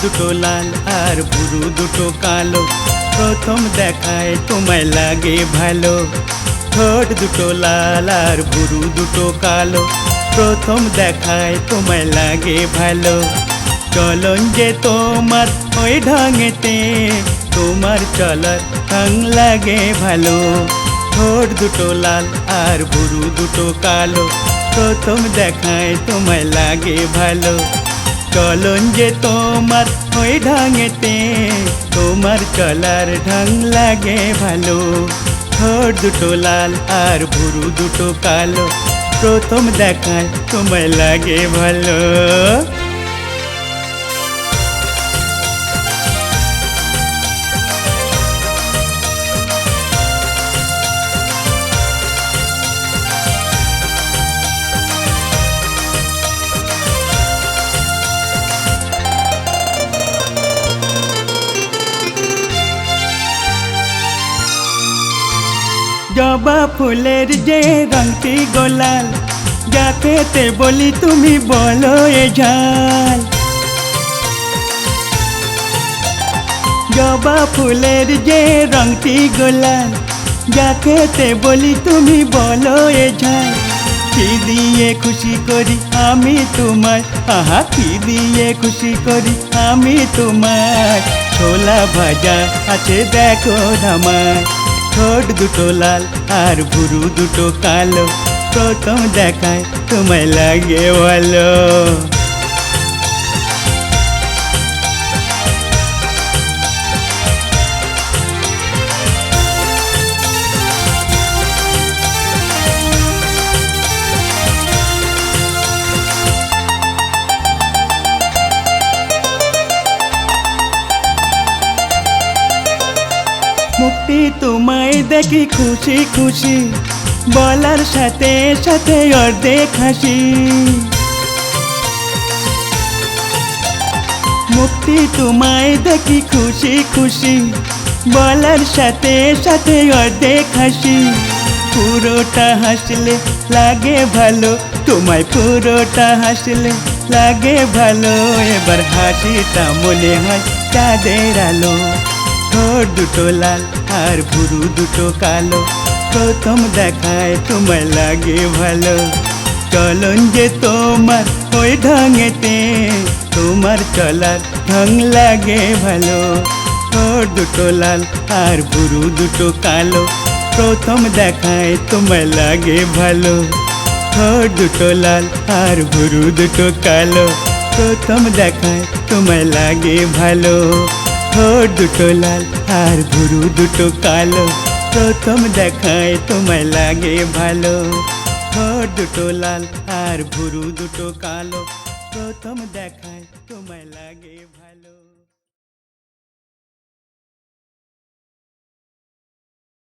দুটো লাল আর ভুরু দুটো কালো, প্রথম দেখায় তোমায় লাগে ভালো। ঠোঁট দুটো লাল আর ভুরু দুটো কালো, প্রথম দেখায় তোমায় লাগে ভালো। চলন যে তোমার ওই ঢঙেতে, তোমার চলার ঢং লাগে ভালো। ঠোঁট দুটো লাল আর ভুরু দুটো কালো, প্রথম দেখায় তোমায় লাগে ভালো। চলন যে তোমার ওই ঢঙেতে, তোমার চলার ঢং লাগে ভালো। ঠোঁট দুটো লাল আর ভুরু দুটো কালো, প্রথম দেখায় তোমায় লাগে ভালো। জবা ফুলের যে রংটি গোলাল, যা খেতে বলি তুমি বলো এ ঝাল। জবা ফুলের যে রংটি গোলাল, যা খেতে বলি তুমি বলো এ ঝাল। কি দিয়ে খুশি করি আমি তোমায়, আহা কি দিয়ে খুশি করি আমি তোমায়। ছোলা ভাজা আছে দেখো ধামায়। ঠোঁট দুটো লাল আর ভুরু দুটো কালো, প্রথম দেখায় তোমায় লাগে ভালো। মুক্তি তোমায় দেখি খুশি খুশি, বলার সাথে সাথে অর্ধেক হাসি। মুক্তি তোমায় দেখি খুশি খুশি, বলার সাথে সাথে অর্ধেক হাসি। পুরোটা হাসলে লাগে ভালো, তোমায় পুরোটা হাসলে লাগে ভালো। এবার হাসিটা মনে হয় চাঁদের আলো। ঠোঁট দুটো লাল আর ভুরু দুটো কালো, প্রথম দেখায় তোমায় লাগে ভালো। চলন যে তোমার ওই ঢঙেতে, তোমার চলার ঢং লাগে ভালো। ঠোঁট দুটো লাল আর ভুরু দুটো কালো, প্রথম দেখায় তোমায় লাগে ভালো। ঠোঁট দুটো লাল আর ভুরু দুটো কালো, প্রথম দেখায় তোমায় লাগে ভালো। ঠোঁট দুটো লাল আর ভুরু দুটো কালো, প্রথম দেখায় তোমায় লাগে ভালো। ঠোঁট দুটো লাল আর ভুরু দুটো কালো, প্রথম দেখায় তোমায় লাগে ভালো।